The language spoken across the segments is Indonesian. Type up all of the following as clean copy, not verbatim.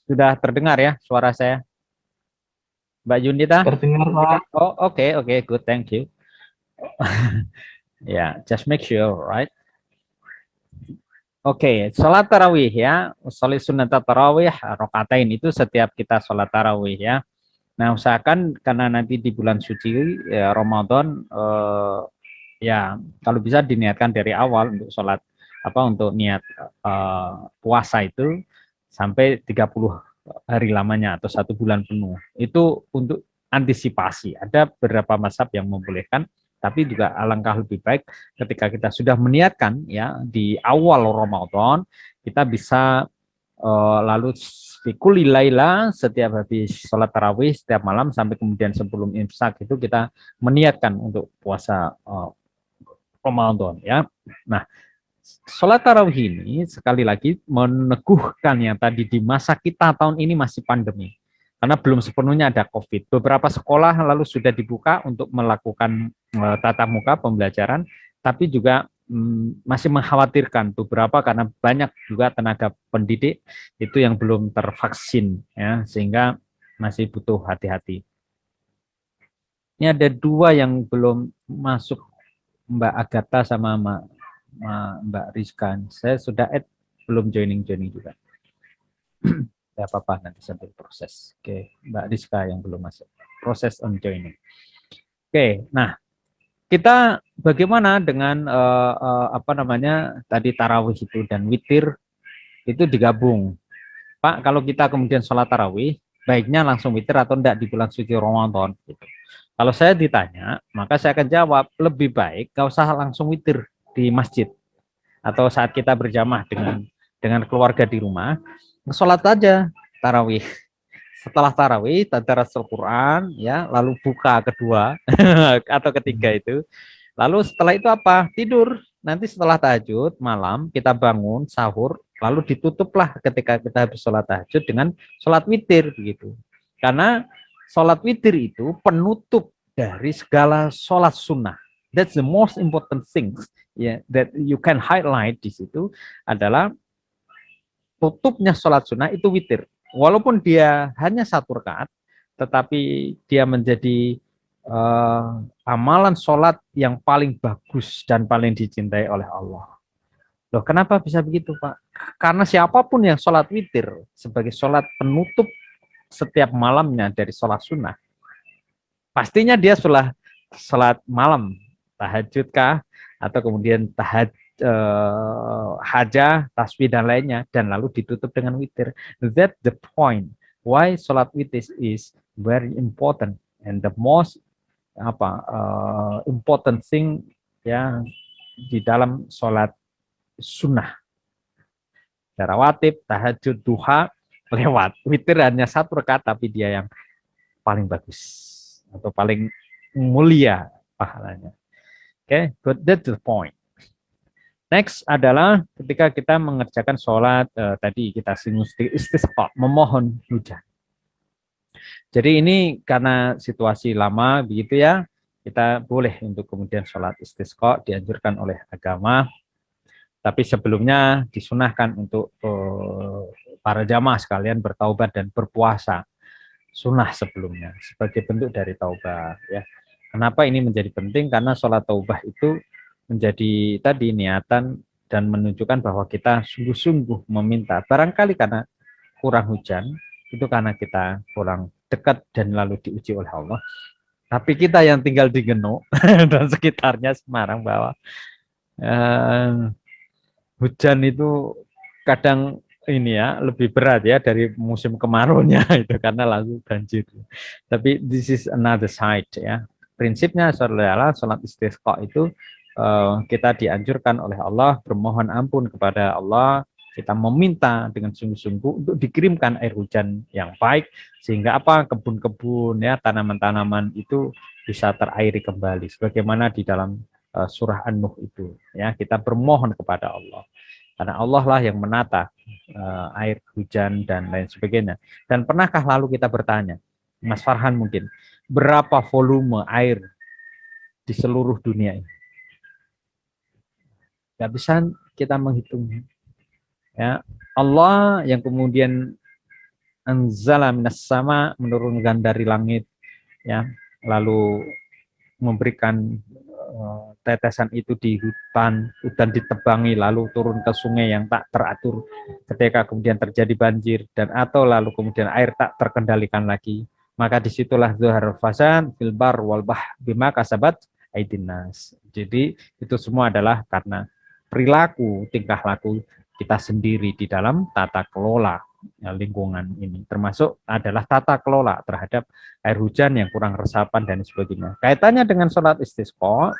Sudah terdengar ya suara saya, Mbak Yunita? Terdengar, Pak. Oh, oke, good, thank you. Ya, just make sure, right? Oke, sholat tarawih ya, sholat sunat tarawih, rokaatain itu setiap kita sholat tarawih ya. Nah, usahakan karena nanti di bulan suci ya, Ramadan, ya kalau bisa diniatkan dari awal untuk sholat apa untuk niat puasa itu sampai 30 hari lamanya atau 1 bulan penuh. Itu untuk antisipasi. Ada beberapa mazhab yang membolehkan, tapi juga alangkah lebih baik ketika kita sudah meniatkan ya di awal Ramadan, kita bisa lalu fikuli laila setiap habis sholat tarawih setiap malam sampai kemudian sebelum imsak itu kita meniatkan untuk puasa Ramadan ya. Nah, sholat tarawih ini sekali lagi meneguhkan yang tadi di masa kita tahun ini masih pandemi. Karena belum sepenuhnya ada COVID. Beberapa sekolah lalu sudah dibuka untuk melakukan tatap muka pembelajaran, tapi juga masih mengkhawatirkan beberapa karena banyak juga tenaga pendidik itu yang belum tervaksin ya, sehingga masih butuh hati-hati. Ini ada dua yang belum masuk, Mbak Agatha sama Mbak Rizkan. Saya sudah add, belum joining juga. Ya apa-apa nanti sambil proses. Oke, Mbak Rizka yang belum masuk. Proses on joining. Oke, nah kita bagaimana dengan apa namanya tadi tarawih itu dan witir itu digabung. Pak, kalau kita kemudian sholat tarawih, baiknya langsung witir atau enggak di bulan suci Ramadan? Gitu. Kalau saya ditanya, maka saya akan jawab lebih baik gak usah langsung witir di masjid atau saat kita berjamaah dengan keluarga di rumah, sholat aja tarawih. Setelah tarawih, tadarasul Quran, ya, lalu buka kedua atau ketiga itu. Lalu setelah itu apa? Tidur. Nanti setelah tahajud malam kita bangun sahur, lalu ditutuplah ketika kita habis sholat tahajud dengan sholat witir begitu. Karena sholat witir itu penutup dari segala sholat sunnah. That's the most important thing ya, that you can highlight di situ adalah tutupnya sholat sunnah itu witir. Walaupun dia hanya 1 rakaat, tetapi dia menjadi amalan sholat yang paling bagus dan paling dicintai oleh Allah. Loh, kenapa bisa begitu, Pak? Karena siapapun yang sholat witir sebagai sholat penutup setiap malamnya dari sholat sunnah, pastinya dia sholat malam, tahajud kah, atau kemudian hajah, tasbih dan lainnya, dan lalu ditutup dengan witir. That's the point. Why sholat witir is very important and the most important thing ya di dalam sholat sunnah. Rawatib, tahajud, duha lewat. Witir hanya 1 rakaat tapi dia yang paling bagus atau paling mulia pahalanya. Oke, but that's the point. Next adalah ketika kita mengerjakan sholat tadi kita singgung istisqa, memohon hujan. Jadi ini karena situasi lama begitu ya, kita boleh untuk kemudian sholat istisqa dianjurkan oleh agama, tapi sebelumnya disunahkan untuk para jamaah sekalian bertaubat dan berpuasa sunnah sebelumnya sebagai bentuk dari taubat ya. Kenapa ini menjadi penting? Karena sholat taubah itu menjadi tadi niatan dan menunjukkan bahwa kita sungguh-sungguh meminta. Barangkali karena kurang hujan, itu karena kita kurang dekat dan lalu diuji oleh Allah. Tapi kita yang tinggal di Genuk dan sekitarnya Semarang bahwa hujan itu kadang ini ya lebih berat ya dari musim kemaraunya itu karena lalu banjir. Tapi this is another side ya. Prinsipnya adalah sholat istisqa itu kita dianjurkan oleh Allah bermohon ampun kepada Allah, kita meminta dengan sungguh-sungguh untuk dikirimkan air hujan yang baik sehingga apa kebun-kebun ya tanaman-tanaman itu bisa terairi kembali sebagaimana di dalam surah An-Nuh itu ya kita bermohon kepada Allah karena Allah lah yang menata air hujan dan lain sebagainya. Dan pernahkah lalu kita bertanya, Mas Farhan mungkin, berapa volume air di seluruh dunia ini? Gak bisa kita menghitungnya. Ya, Allah yang kemudian anzala minas sama, menurunkan dari langit, ya, lalu memberikan tetesan itu di hutan ditebangi, lalu turun ke sungai yang tak teratur, ketika kemudian terjadi banjir, dan atau lalu kemudian air tak terkendalikan lagi, maka disitulah zuhar fasad fil bar wal bah bima kasabat aidin nas. Jadi itu semua adalah karena perilaku, tingkah laku kita sendiri di dalam tata kelola lingkungan ini, termasuk adalah tata kelola terhadap air hujan yang kurang resapan dan sebagainya. Kaitannya dengan sholat istisqa,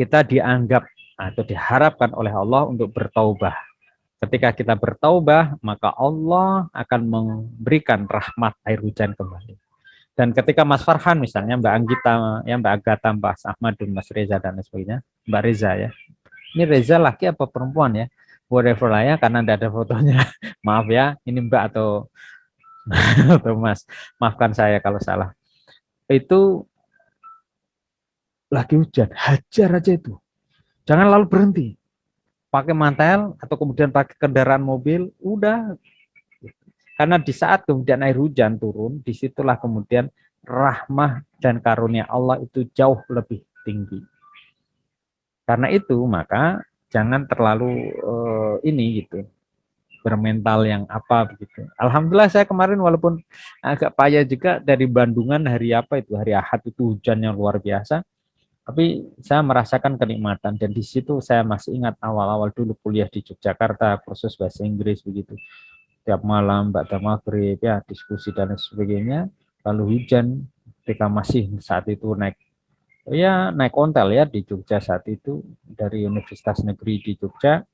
kita dianggap atau diharapkan oleh Allah untuk bertaubah. Ketika kita bertaubah, maka Allah akan memberikan rahmat air hujan kembali. Dan ketika Mas Farhan misalnya, Mbak Anggita, ya Mbak Agatha, Mbak Ahmad, Mas Reza dan sebagainya, Mbak Reza ya. Ini Reza laki apa perempuan ya? Whatever lah ya, karena tidak ada fotonya. Maaf ya, ini Mbak atau atau Mas. Maafkan saya kalau salah. Itu lagi hujan, hajar aja itu. Jangan lalu berhenti. Pakai mantel atau kemudian pakai kendaraan mobil, udah. Karena di saat kemudian air hujan turun, disitulah kemudian rahmah dan karunia Allah itu jauh lebih tinggi. Karena itu maka jangan terlalu ini gitu, bermental yang apa begitu. Alhamdulillah saya kemarin walaupun agak payah juga dari Bandungan hari apa itu, hari Ahad itu hujannya luar biasa. Tapi saya merasakan kenikmatan, dan di situ saya masih ingat awal-awal dulu kuliah di Yogyakarta, kursus bahasa Inggris begitu. Tiap malam, ba'da maghrib, ya diskusi dan sebagainya. Lalu hujan, ketika masih saat itu naik ontel ya di Jogja saat itu, dari Universitas Negeri di Jogja.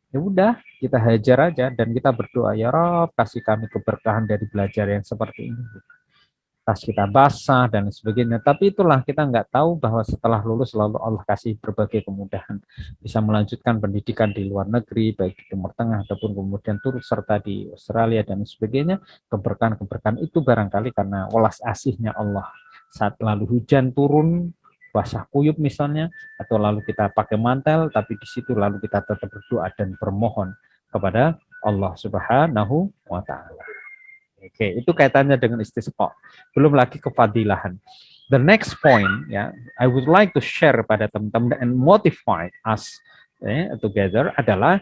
Ya udah, kita hajar aja dan kita berdoa, ya Rob, kasih kami keberkahan dari belajar yang seperti ini. Tas kita basah dan sebagainya. Tapi itulah, kita nggak tahu bahwa setelah lulus selalu Allah kasih berbagai kemudahan, bisa melanjutkan pendidikan di luar negeri, baik di Timur Tengah ataupun kemudian turut serta di Australia dan sebagainya. Keberkahan-keberkahan itu barangkali karena welas asihnya Allah. Saat lalu hujan turun, basah kuyup misalnya, atau lalu kita pakai mantel, tapi di situ lalu kita tetap berdoa dan bermohon kepada Allah Subhanahu wa Ta'ala. Oke, itu kaitannya dengan istisqa. Belum lagi kefadilahan. The next point, ya, I would like to share pada teman-teman and motivate us together adalah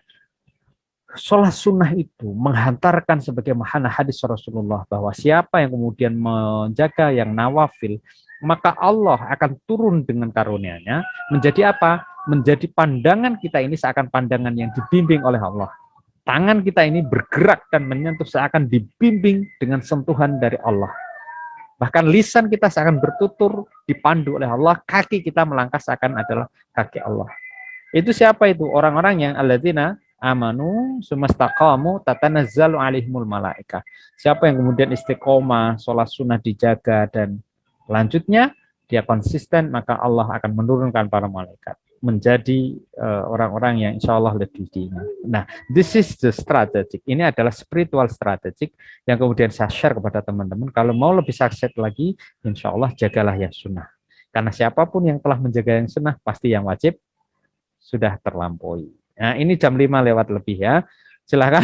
sholat sunnah itu menghantarkan sebagaimana hadis Rasulullah bahwa siapa yang kemudian menjaga yang nawafil, maka Allah akan turun dengan karunia-Nya menjadi apa? Menjadi pandangan kita ini seakan pandangan yang dibimbing oleh Allah. Tangan kita ini bergerak dan menyentuh seakan dibimbing dengan sentuhan dari Allah. Bahkan lisan kita seakan bertutur dipandu oleh Allah, kaki kita melangkah seakan adalah kaki Allah. Itu siapa itu? Orang-orang yang alladzina amanu sumastaqamu tatanazzalu alaihimul malaika. Siapa yang kemudian istiqomah, sholat sunnah dijaga, dan lanjutnya dia konsisten, maka Allah akan menurunkan para malaikat menjadi orang-orang yang insya Allah lebih diingat. Nah, this is the strategic. Ini adalah spiritual strategic yang kemudian saya share kepada teman-teman. Kalau mau lebih sukses lagi, insya Allah jagalah yang sunnah. Karena siapapun yang telah menjaga yang sunnah, pasti yang wajib sudah terlampaui. Nah, ini jam 5 lewat lebih ya. Silahkan.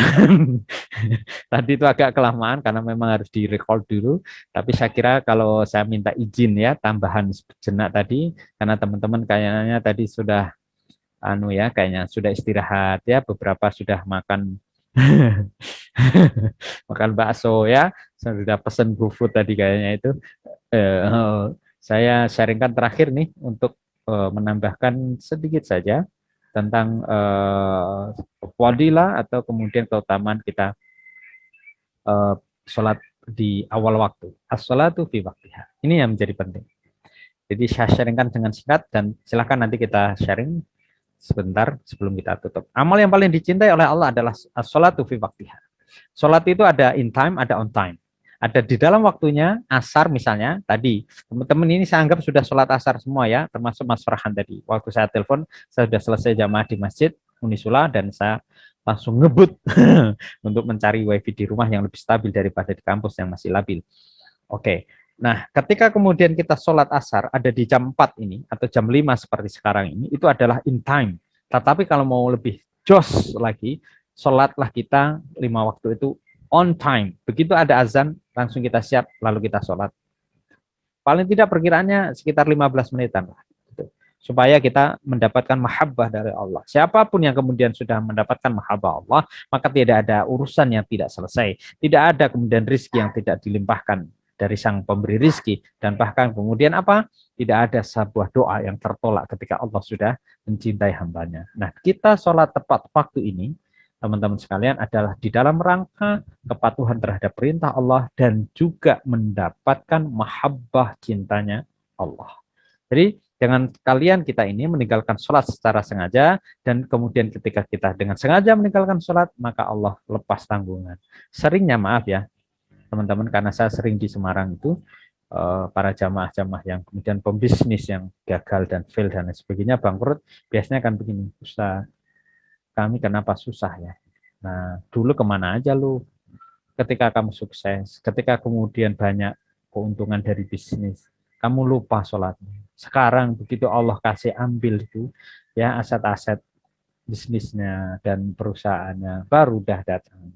Tadi itu agak kelamaan karena memang harus di-record dulu. Tapi saya kira kalau saya minta izin ya, tambahan sejenak tadi, karena teman-teman kayaknya tadi sudah kayaknya sudah istirahat ya, beberapa sudah makan makan bakso ya, sudah pesen GoFood tadi kayaknya itu. Saya sharingkan terakhir nih untuk menambahkan sedikit saja tentang fadilah atau kemudian keutamaan kita sholat di awal waktu. As-sholatu fi waktiha. Ini yang menjadi penting. Jadi saya sharingkan dengan singkat dan silakan nanti kita sharing sebentar sebelum kita tutup. Amal yang paling dicintai oleh Allah adalah as-sholatu fi waktiha. Sholat itu ada in time, ada on time. Ada di dalam waktunya, asar misalnya, tadi, teman-teman ini saya anggap sudah sholat asar semua ya, termasuk Mas Farhan tadi. Waktu saya telepon, saya sudah selesai jamaah di masjid, Unisula, dan saya langsung ngebut untuk mencari wifi di rumah yang lebih stabil daripada di kampus yang masih labil. Oke, nah ketika kemudian kita sholat asar, ada di jam 4 ini, atau jam 5 seperti sekarang ini, itu adalah in time. Tetapi kalau mau lebih jos lagi, sholatlah kita 5 waktu itu on time. Begitu ada azan, langsung kita siap, lalu kita sholat. Paling tidak perkiraannya sekitar 15 menitan lah. Gitu. Supaya kita mendapatkan mahabbah dari Allah. Siapapun yang kemudian sudah mendapatkan mahabbah Allah, maka tidak ada urusan yang tidak selesai. Tidak ada kemudian rizki yang tidak dilimpahkan dari sang pemberi rizki. Dan bahkan kemudian apa? Tidak ada sebuah doa yang tertolak ketika Allah sudah mencintai hambanya. Nah, kita sholat tepat waktu ini, teman-teman sekalian, adalah di dalam rangka kepatuhan terhadap perintah Allah dan juga mendapatkan mahabbah cintanya Allah. Jadi dengan kalian kita ini meninggalkan sholat secara sengaja, dan kemudian ketika kita dengan sengaja meninggalkan sholat, maka Allah lepas tanggungan. Seringnya, maaf ya teman-teman, karena saya sering di Semarang itu, para jamaah-jamaah yang kemudian pembisnis yang gagal dan fail dan lain sebagainya, bangkrut, biasanya kan begini, Ustaz, kami kenapa susah ya? Nah, dulu kemana aja lu ketika kamu sukses, ketika kemudian banyak keuntungan dari bisnis, kamu lupa sholatnya. Sekarang begitu Allah kasih ambil itu, ya aset-aset bisnisnya dan perusahaannya, baru dah datang.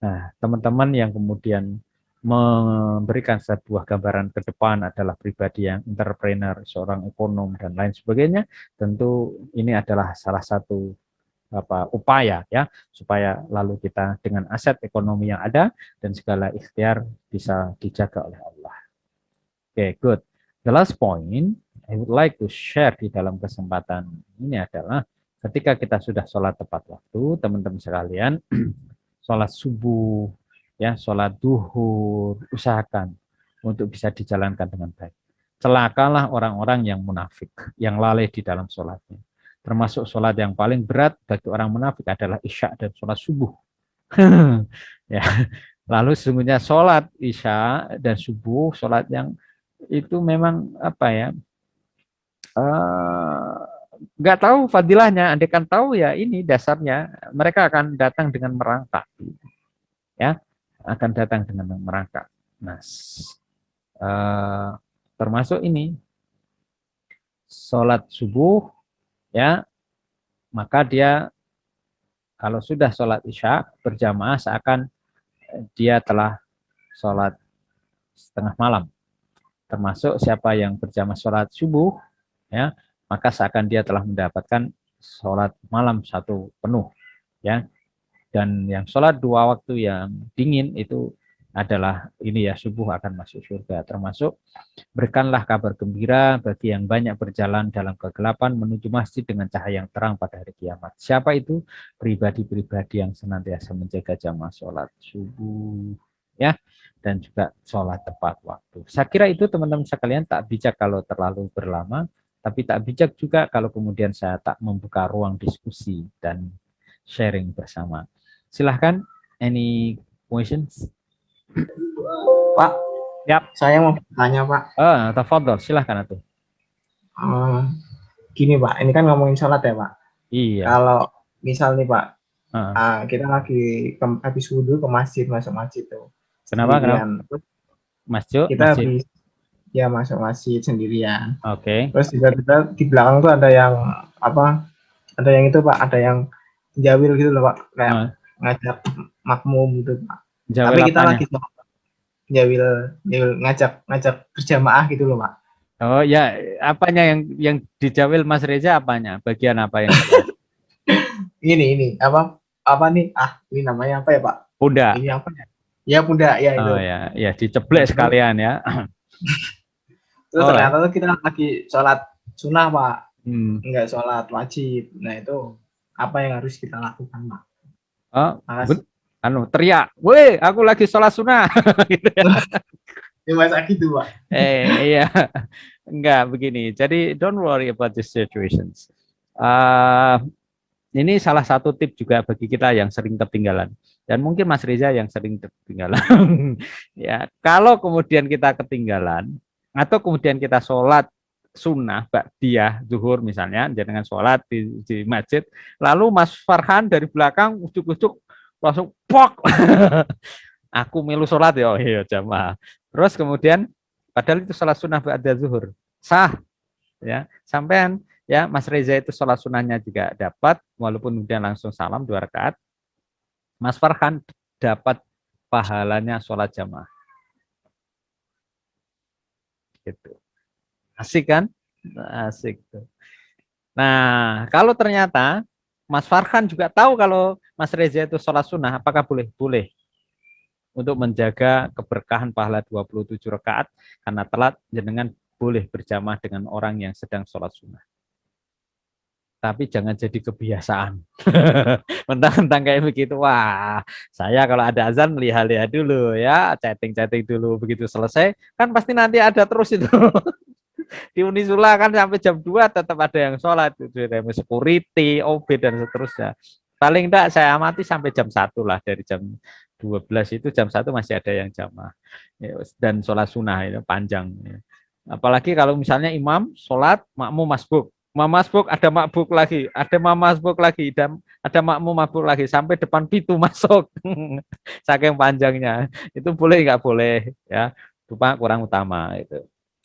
Nah, teman-teman yang kemudian memberikan sebuah gambaran ke depan adalah pribadi yang entrepreneur, seorang ekonom dan lain sebagainya, tentu ini adalah salah satu upaya ya, supaya lalu kita dengan aset ekonomi yang ada dan segala ikhtiar bisa dijaga oleh Allah. Oke, good. The last point I would like to share di dalam kesempatan ini adalah ketika kita sudah sholat tepat waktu, teman-teman sekalian, sholat subuh, ya, sholat duhur, usahakan untuk bisa dijalankan dengan baik. Celakalah orang-orang yang munafik, yang lalai di dalam sholatnya. Termasuk sholat yang paling berat bagi orang munafik adalah isya dan sholat subuh. Ya. Lalu sesungguhnya sholat isya dan subuh, sholat yang itu memang apa ya, nggak tahu fadilahnya. Andai kan tahu ya ini dasarnya, mereka akan datang dengan merangkak, ya, akan datang dengan merangkak. Nah, termasuk ini sholat subuh, ya, maka dia kalau sudah sholat isya berjamaah seakan dia telah sholat setengah malam. Termasuk siapa yang berjamaah sholat subuh, ya, maka seakan dia telah mendapatkan sholat malam satu penuh, ya. Dan yang sholat 2 waktu yang dingin itu adalah ini ya, subuh akan masuk surga. Termasuk berikanlah kabar gembira bagi yang banyak berjalan dalam kegelapan menuju masjid dengan cahaya yang terang pada hari kiamat. Siapa itu? Pribadi-pribadi yang senantiasa menjaga jamaah sholat subuh, ya, dan juga sholat tepat waktu. Saya kira itu teman-teman sekalian, tak bijak kalau terlalu berlama, tapi tak bijak juga kalau kemudian saya tak membuka ruang diskusi dan sharing bersama. Silahkan, any questions? Pak, Yap. saya mau bertanya Pak. Tafadhol, silahkan atuh. Gini Pak, ini kan ngomongin sholat ya Pak. Iya. Kalau misal nih Pak, Uh, kita lagi habis wudhu ke masjid, masuk masjid tuh kenapa? sendirian. Masuk Kita masjid. habis ya masuk masjid sendirian. Oke. Terus tiba-tiba di belakang tuh ada yang apa? Ada yang itu Pak, ada yang jawil gitu loh Pak, kayak ngajak makmum gitu Pak. Jawil Tapi kita apanya? lagi jawil ngajak berjamaah gitu loh Pak. Oh ya, apanya yang dijawil Mas Reza apanya? Bagian apa yang? ini apa nih? Ini namanya apa ya Pak? Pundak. Ini apa ya? Ya pundak ya itu. Oh ya, diceblek sekalian ya. Terus ternyata tuh kita lagi sholat sunnah Pak, enggak sholat wajib. Nah itu apa yang harus kita lakukan Pak? Teriak, weh, aku lagi sholat sunnah. Gitu ya. Ya masa gitu Pak? Iya, enggak begini. Jadi don't worry about these situations. Ini salah satu tip juga bagi kita yang sering ketinggalan. Dan mungkin Mas Reza yang sering ketinggalan. Ya, kalau kemudian kita ketinggalan, atau kemudian kita sholat sunnah, ba'diyah, zuhur misalnya, dengan sholat di masjid, lalu Mas Farhan dari belakang ujuk-ujuk langsung pok. Aku milu sholat ya, iya jamaah. Terus kemudian, padahal itu sholat sunnah ba'da zuhur. Sah. Ya, sampean ya, Mas Reza itu sholat sunnahnya juga dapat, walaupun kemudian langsung salam 2 rakaat. Mas Farhan dapat pahalanya sholat jamaah. Gitu. Asik kan? Asik tuh. Nah, kalau ternyata Mas Farhan juga tahu kalau Mas Reza itu sholat sunnah, apakah boleh? Boleh. Untuk menjaga keberkahan pahala 27 rakaat, karena telat, jenengan boleh berjamaah dengan orang yang sedang sholat sunnah. Tapi jangan jadi kebiasaan. Mentang-mentang kayak begitu, wah, saya kalau ada azan lihat-lihat dulu ya, chatting-chatting dulu, begitu selesai, kan pasti nanti ada terus itu. Di Unisula kan sampai jam 2 tetap ada yang sholat, security, OB, dan seterusnya. Paling enggak saya amati sampai jam 1 lah, dari jam 12 itu jam 1 masih ada yang jamaah. Dan sholat sunnah itu panjang. Apalagi kalau misalnya imam sholat, makmum masbuk. Masbuk ada makbuk lagi, ada masbuk lagi, dan ada makmum masbuk lagi sampai depan pintu masuk. Saking panjangnya. Itu boleh nggak boleh ya. Cuma kurang utama itu.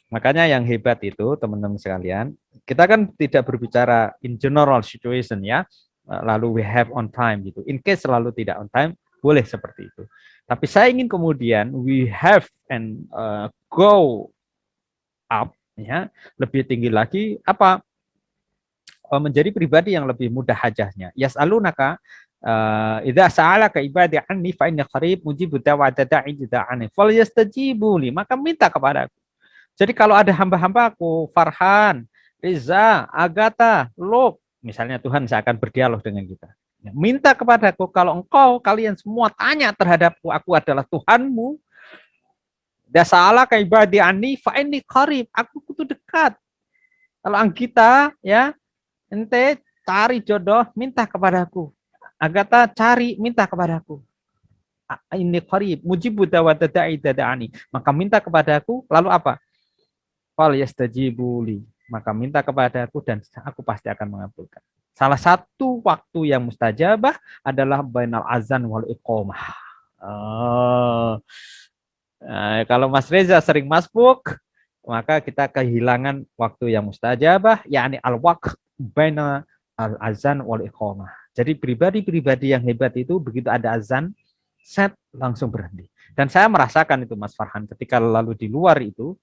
Makanya yang hebat itu teman-teman sekalian, kita kan tidak berbicara in general situation ya, lalu we have on time gitu. In case selalu tidak on time, boleh seperti itu. Tapi saya ingin kemudian we have and go up ya, lebih tinggi lagi apa? Menjadi pribadi yang lebih mudah hajahnya. Yas'alunaka idza sa'alaka ibadi anni fa inni qarib mujibu da'wata da'i idza anni falyastajibu li, maka minta kepada aku. Jadi kalau ada hamba-hambaku, Farhan, Riza, Agatha, Luk, misalnya Tuhan saya akan berdialog dengan kita. Minta kepadaku, kalau engkau, kalian semua tanya terhadapku, aku adalah Tuhanmu. Dasa'ala kaibadi ani fa'ini qarib, aku itu dekat. Kalau kita, ya, ente cari jodoh, minta kepadaku. Agatha cari, minta kepadaku. Ini qarib, mujibu da'wata da'i dada'ani. Maka minta kepadaku, lalu apa? Fal yastajibuli, maka minta kepadaku dan aku pasti akan mengabulkan. Salah satu waktu yang mustajabah adalah bainal azan wal iqamah. Oh. Nah, kalau Mas Reza sering masbuk, maka kita kehilangan waktu yang mustajabah, yakni al-waqt baina al-azan wal iqamah. Jadi pribadi-pribadi yang hebat itu begitu ada azan, set langsung berhenti. Dan saya merasakan itu Mas Farhan, ketika lalu di luar itu,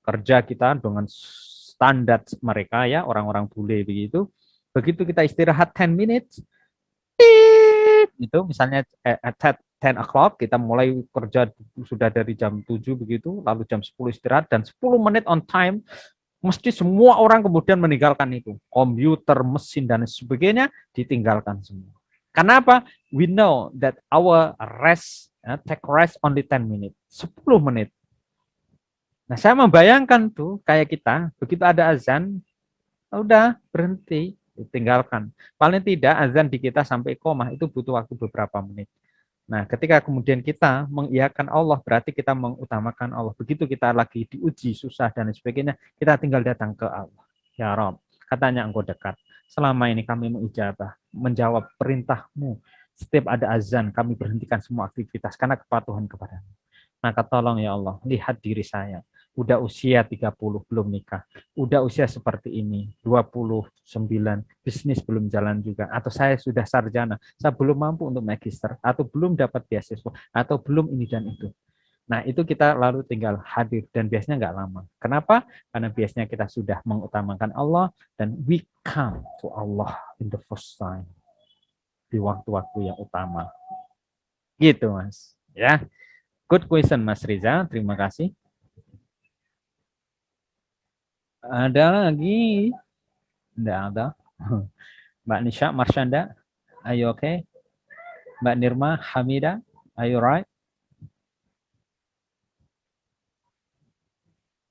kerja kita dengan standar mereka ya, orang-orang bule begitu. Begitu kita istirahat 10 minutes, itu misalnya at 10 o'clock, kita mulai kerja sudah dari jam 7 begitu, lalu jam 10 istirahat, dan 10 menit on time, mesti semua orang kemudian meninggalkan itu. Komputer, mesin, dan sebagainya ditinggalkan semua. Kenapa? We know that our rest, take rest only 10 minutes, 10 menit. Nah, saya membayangkan tuh kayak kita, begitu ada azan, udah berhenti, tinggalkan. Paling tidak azan di kita sampai iqamah itu butuh waktu beberapa menit. Nah, ketika kemudian kita mengiyakan Allah, berarti kita mengutamakan Allah. Begitu kita lagi diuji, susah, dan sebagainya, kita tinggal datang ke Allah. Ya Rabb, katanya engkau dekat. Selama ini kami mengijabah, menjawab perintahmu. Setiap ada azan, kami berhentikan semua aktivitas karena kepatuhan kepadamu. Maka tolong ya Allah, lihat diri saya. Udah usia 30, belum nikah. Udah usia seperti ini, 29, bisnis belum jalan juga. Atau saya sudah sarjana, saya belum mampu untuk magister, atau belum dapat beasiswa, atau belum ini dan itu. Nah, itu kita lalu tinggal hadir, dan biasanya nggak lama. Kenapa? Karena biasanya kita sudah mengutamakan Allah, dan we come to Allah in the first time. Di waktu-waktu yang utama. Gitu, Mas. Ya. Good question, Mas Riza. Terima kasih. Ada lagi? Tidak ada. Mbak Nisha Marshanda, are you okay? Mbak Nirma Hamida, are you right?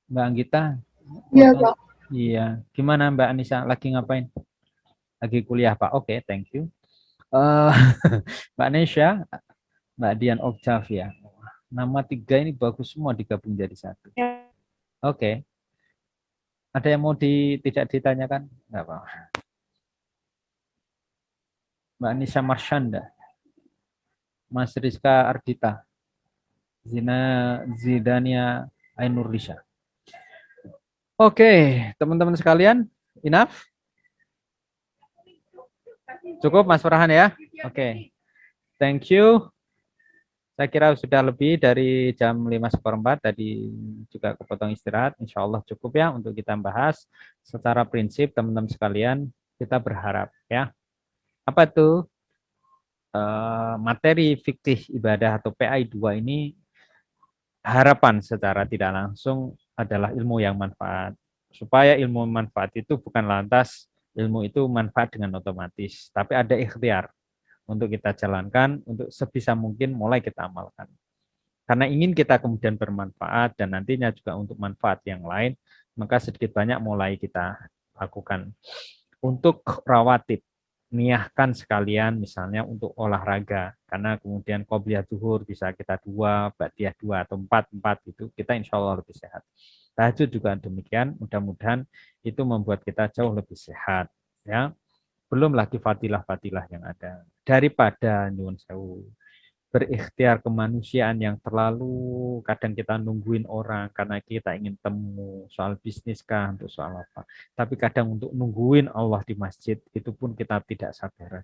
Mbak Anggita? Iya, Pak. Iya. Gimana Mbak Anissa? Lagi ngapain? Lagi kuliah, Pak. Oke, thank you. Mbak Nisha, Mbak Dian Octavia. Nama 3 ini bagus semua digabung jadi satu. Oke. Ada yang mau tidak ditanyakan? Enggak apa-apa. Mbak Nisa Marshanda, Mas Rizka Ardita, Zidania Ainurlisha. Oke, teman-teman sekalian, enough? Cukup Mas Farhan ya? Oke. Thank you. Saya kira sudah lebih dari jam 5:15 tadi, juga kepotong istirahat. Insya Allah cukup ya untuk kita bahas. Secara prinsip teman-teman sekalian, kita berharap ya. Apa tuh materi fikih ibadah atau PI 2 ini, harapan secara tidak langsung adalah ilmu yang manfaat. Supaya ilmu manfaat itu bukan lantas ilmu itu manfaat dengan otomatis, tapi ada ikhtiar untuk kita jalankan, untuk sebisa mungkin mulai kita amalkan. Karena ingin kita kemudian bermanfaat dan nantinya juga untuk manfaat yang lain, maka sedikit banyak mulai kita lakukan. Untuk rawatib, niahkan sekalian misalnya untuk olahraga, karena kemudian qobliyah zuhur bisa kita 2, ba'diyah 2 atau 4 itu kita insya Allah lebih sehat. Tahajud juga demikian, mudah-mudahan itu membuat kita jauh lebih sehat. Ya, belum lagi fadilah-fadilah yang ada. Daripada nyuwun sewu berikhtiar kemanusiaan yang terlalu kadang kita nungguin orang karena kita ingin temu soal bisnis kah, untuk soal apa. Tapi kadang untuk nungguin Allah di masjid itu pun kita tidak sabar.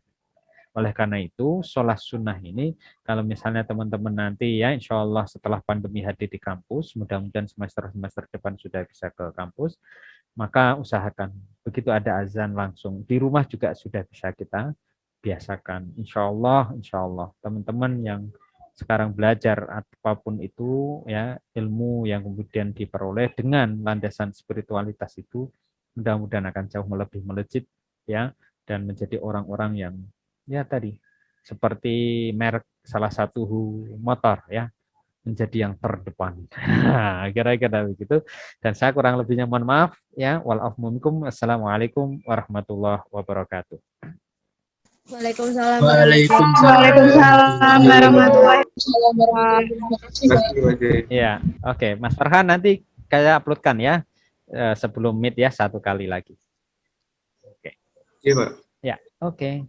Oleh karena itu, sholat sunnah ini kalau misalnya teman-teman nanti ya insya Allah setelah pandemi hadir di kampus, mudah-mudahan semester-semester depan sudah bisa ke kampus, maka usahakan begitu ada azan langsung di rumah juga sudah bisa kita biasakan. Insya Allah teman-teman yang sekarang belajar apapun itu ya, ilmu yang kemudian diperoleh dengan landasan spiritualitas itu mudah-mudahan akan jauh lebih melejit ya, dan menjadi orang-orang yang ya tadi seperti merek salah satu motor ya, menjadi yang terdepan. Kira-kira begitu. Dan saya kurang lebihnya mohon maaf ya. Walaupun assalamualaikum warahmatullahi wabarakatuh. Waalaikumsalam Waalaikumsalam warahmatullahi wabarakatuh. Ya, oke. Mas Farhan nanti saya uploadkan ya sebelum meet ya 1 kali lagi. Oke. Iya, Pak. Ya, oke.